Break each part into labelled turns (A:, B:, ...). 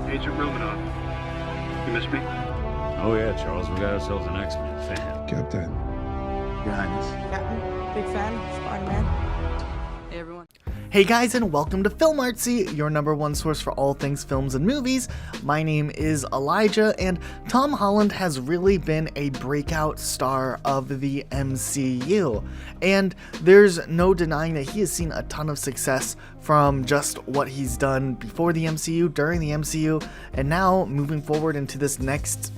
A: Agent Romanoff. You miss me?
B: Oh yeah, Charles, we got ourselves an X-Men fan.
C: Captain.
B: Your Highness.
D: Captain, big fan, Spider-Man. Hey everyone.
E: Hey guys, and welcome to Film Artsy, your number one source for all things films and movies. My name is Elijah, and Tom Holland has really been a breakout star of the MCU. And there's no denying that he has seen a ton of success from just what he's done before the MCU, during the MCU, and now moving forward into this next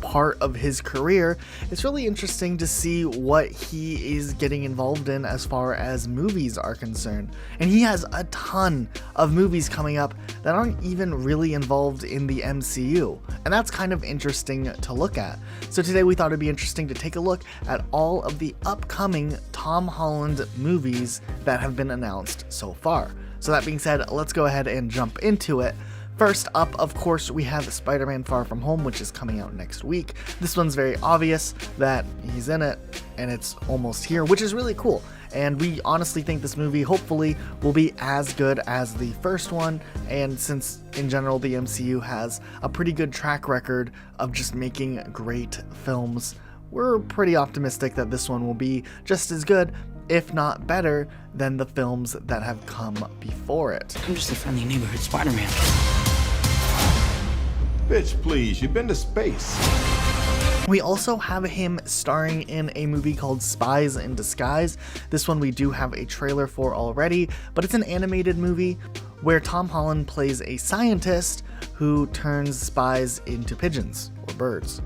E: part of his career. It's really interesting to see what he is getting involved in as far as movies are concerned. And he has a ton of movies coming up that aren't even really involved in the MCU. And that's kind of interesting to look at. So today we thought it'd be interesting to take a look at all of the upcoming Tom Holland movies that have been announced so far. So that being said, let's go ahead and jump into it. First up, of course, we have Spider-Man Far From Home, which is coming out next week. This one's very obvious that he's in it, and it's almost here, which is really cool. And we honestly think this movie, hopefully, will be as good as the first one. And since, in general, the MCU has a pretty good track record of just making great films, we're pretty optimistic that this one will be just as good, if not better, than the films that have come before it.
D: I'm just a friendly neighborhood Spider-Man.
C: Bitch, please, you've been to space.
E: We also have him starring in a movie called Spies in Disguise. This one we do have a trailer for already, but it's an animated movie where Tom Holland plays a scientist who turns spies into pigeons or birds.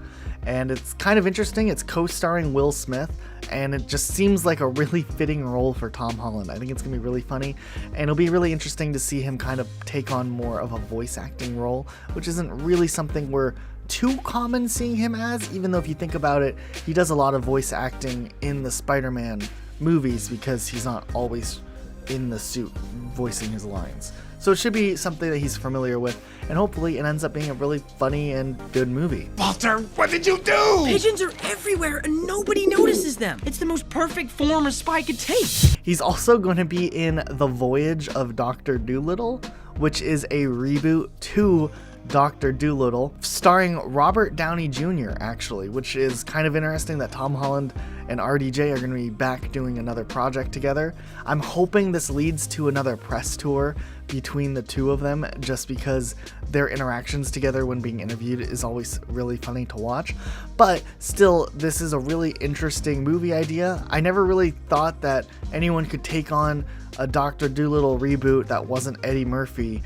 E: And it's kind of interesting. It's co-starring Will Smith, and it just seems like a really fitting role for Tom Holland. I think it's gonna be really funny, and it'll be really interesting to see him kind of take on more of a voice acting role, which isn't really something we're too common seeing him as, even though if you think about it, he does a lot of voice acting in the Spider-Man movies because he's not always in the suit voicing his lines. So it should be something that he's familiar with, and hopefully it ends up being a really funny and good movie.
C: Walter, what did you do?
D: Pigeons are everywhere and nobody notices them. It's the most perfect form a spy could take.
E: He's also going to be in The Voyage of Dr. Dolittle, which is a reboot to Dr. Dolittle, starring Robert Downey Jr., actually, which is kind of interesting that Tom Holland and RDJ are going to be back doing another project together. I'm hoping this leads to another press tour between the two of them, just because their interactions together when being interviewed is always really funny to watch. But still, this is a really interesting movie idea. I never really thought that anyone could take on a Dr. Dolittle reboot that wasn't Eddie Murphy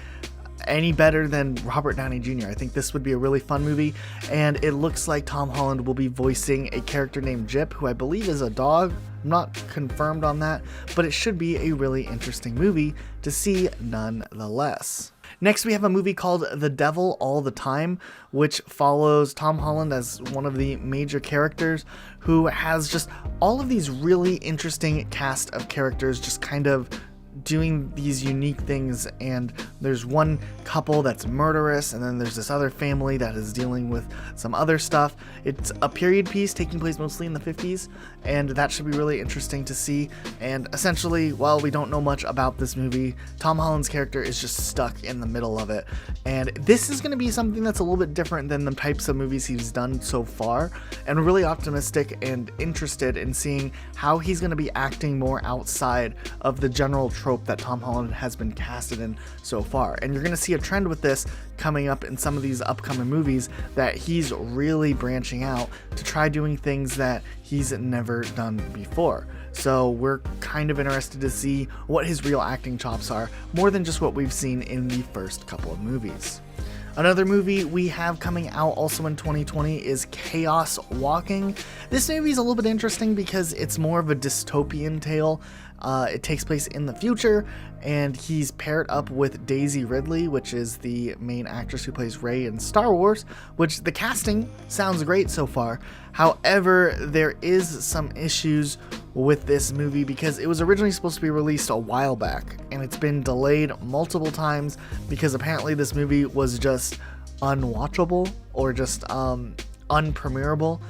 E: any better than Robert Downey Jr. I think this would be a really fun movie, and it looks like Tom Holland will be voicing a character named Jip, who I believe is a dog. I'm not confirmed on that, but it should be a really interesting movie to see nonetheless. Next, we have a movie called The Devil All the Time, which follows Tom Holland as one of the major characters, who has just all of these really interesting cast of characters just kind of doing these unique things. And there's one couple that's murderous, and then there's this other family that is dealing with some other stuff. It's a period piece taking place mostly in the 50s, and that should be really interesting to see. And essentially, while we don't know much about this movie, Tom Holland's character is just stuck in the middle of it, and this is going to be something that's a little bit different than the types of movies he's done so far, and we're really optimistic and interested in seeing how he's going to be acting more outside of the general trope that Tom Holland has been casted in so far. And you're going to see a trend with this coming up in some of these upcoming movies, that he's really branching out to try doing things that he's never done before. So we're kind of interested to see what his real acting chops are, more than just what we've seen in the first couple of movies. Another movie we have coming out also in 2020 is Chaos Walking. This movie is a little bit interesting because it's more of a dystopian tale. It takes place in the future, and he's paired up with Daisy Ridley, which is the main actress who plays Rey in Star Wars, which the casting sounds great so far. However, there is some issues with this movie because it was originally supposed to be released a while back, and it's been delayed multiple times because apparently this movie was just unwatchable or just unpremierable.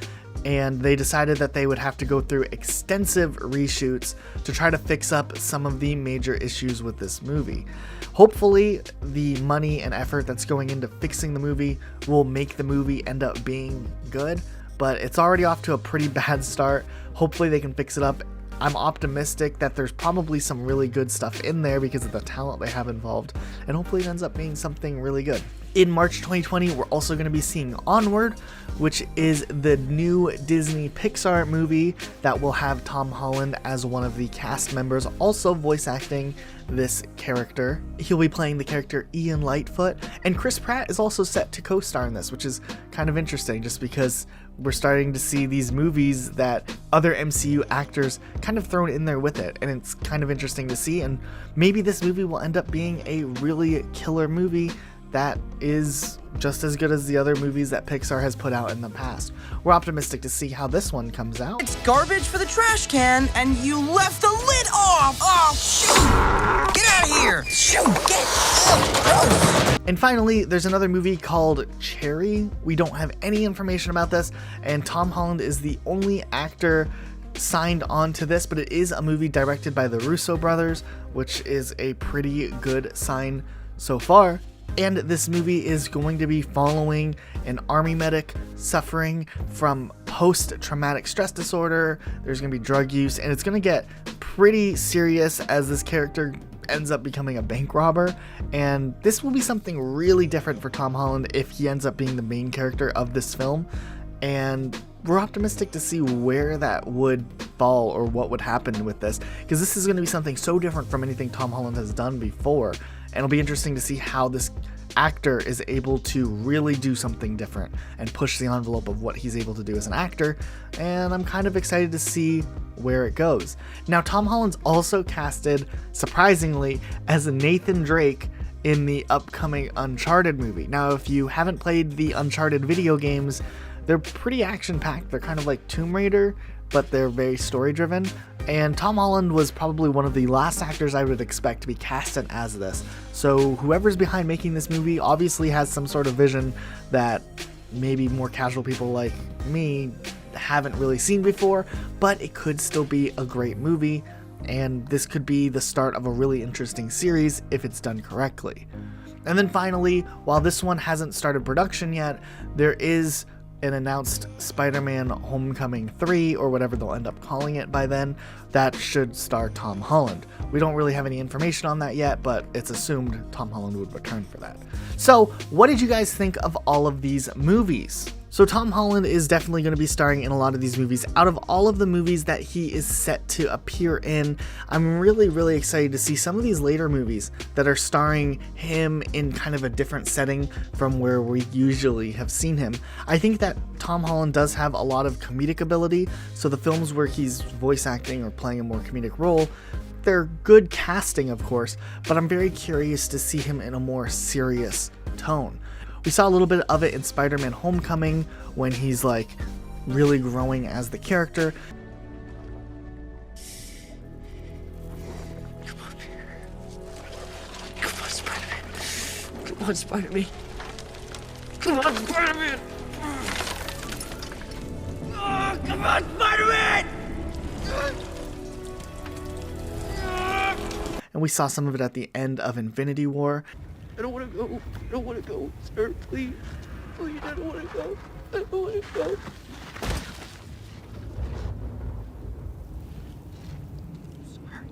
E: and they decided that they would have to go through extensive reshoots to try to fix up some of the major issues with this movie. Hopefully, the money and effort that's going into fixing the movie will make the movie end up being good, but it's already off to a pretty bad start. Hopefully they can fix it up. I'm optimistic that there's probably some really good stuff in there because of the talent they have involved, and hopefully it ends up being something really good. In March 2020, we're also going to be seeing Onward, which is the new Disney Pixar movie that will have Tom Holland as one of the cast members, also voice acting this character. He'll be playing the character Ian Lightfoot, and Chris Pratt is also set to co-star in this, which is kind of interesting just because we're starting to see these movies that other MCU actors kind of thrown in there with it, and it's kind of interesting to see, and maybe this movie will end up being a really killer movie that is just as good as the other movies that Pixar has put out in the past. We're optimistic to see how this one comes out.
D: It's garbage for the trash can, and you left the lid off! Oh, shoot! Get out of here! Shoot! Get out!
E: And finally, there's another movie called Cherry. We don't have any information about this, and Tom Holland is the only actor signed on to this, but it is a movie directed by the Russo brothers, which is a pretty good sign so far. And this movie is going to be following an army medic suffering from post-traumatic stress disorder. There's going to be drug use, and it's going to get pretty serious as this character ends up becoming a bank robber. And this will be something really different for Tom Holland if he ends up being the main character of this film. And we're optimistic to see where that would fall or what would happen with this, because this is going to be something so different from anything Tom Holland has done before. And it'll be interesting to see how this actor is able to really do something different and push the envelope of what he's able to do as an actor. And I'm kind of excited to see where it goes. Now, Tom Holland's also casted, surprisingly, as Nathan Drake in the upcoming Uncharted movie. Now, if you haven't played the Uncharted video games, they're pretty action-packed. They're kind of like Tomb Raider, but they're very story-driven. And Tom Holland was probably one of the last actors I would expect to be casted as this. So whoever's behind making this movie obviously has some sort of vision that maybe more casual people like me haven't really seen before, but it could still be a great movie, and this could be the start of a really interesting series if it's done correctly. And then finally, while this one hasn't started production yet, there is an announced Spider-Man Homecoming 3, or whatever they'll end up calling it by then, that should star Tom Holland. We don't really have any information on that yet, but it's assumed Tom Holland would return for that. So, what did you guys think of all of these movies? So Tom Holland is definitely going to be starring in a lot of these movies. Out of all of the movies that he is set to appear in, I'm really excited to see some of these later movies that are starring him in kind of a different setting from where we usually have seen him. I think that Tom Holland does have a lot of comedic ability, so the films where he's voice acting or playing a more comedic role, they're good casting, of course, but I'm very curious to see him in a more serious tone. We saw a little bit of it in Spider-Man Homecoming when he's like really growing as the character.
D: Come on, come on, Spider-Man. Come on, Spider-Man. Come on, Spider-Man. Oh, come on, Spider-Man.
E: And we saw some of it at the end of Infinity War.
D: I don't want to go. I don't want to go, sir. Please. Please, I don't want to go. I don't want to go. Sorry.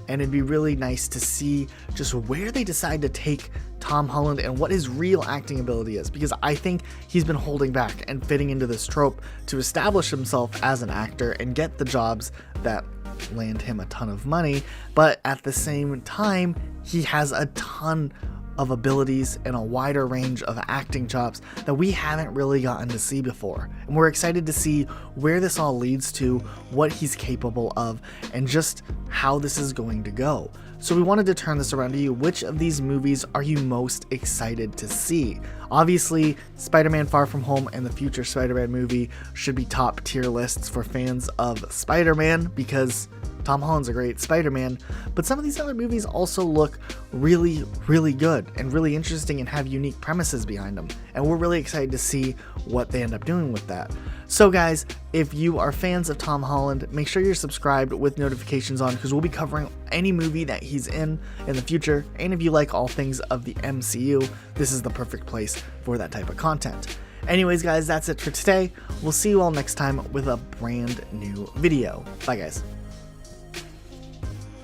E: And it'd be really nice to see just where they decide to take Tom Holland and what his real acting ability is, because I think he's been holding back and fitting into this trope to establish himself as an actor and get the jobs that land him a ton of money, but at the same time he has a ton of abilities and a wider range of acting chops that we haven't really gotten to see before, and we're excited to see where this all leads to, what he's capable of, and just how this is going to go. So we wanted to turn this around to you. Which of these movies are you most excited to see? Obviously, Spider-Man Far From Home and the future Spider-Man movie should be top tier lists for fans of Spider-Man, because Tom Holland's a great Spider-Man, but some of these other movies also look really, really good and really interesting and have unique premises behind them. And we're really excited to see what they end up doing with that. So guys, if you are fans of Tom Holland, make sure you're subscribed with notifications on, because we'll be covering any movie that he's in the future. And if you like all things of the MCU, this is the perfect place for that type of content. Anyways guys, that's it for today. We'll see you all next time with a brand new video. Bye guys.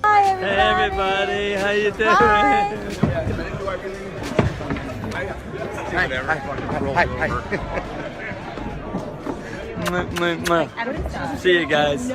F: Hey everybody, how you doing? Hi. See you guys.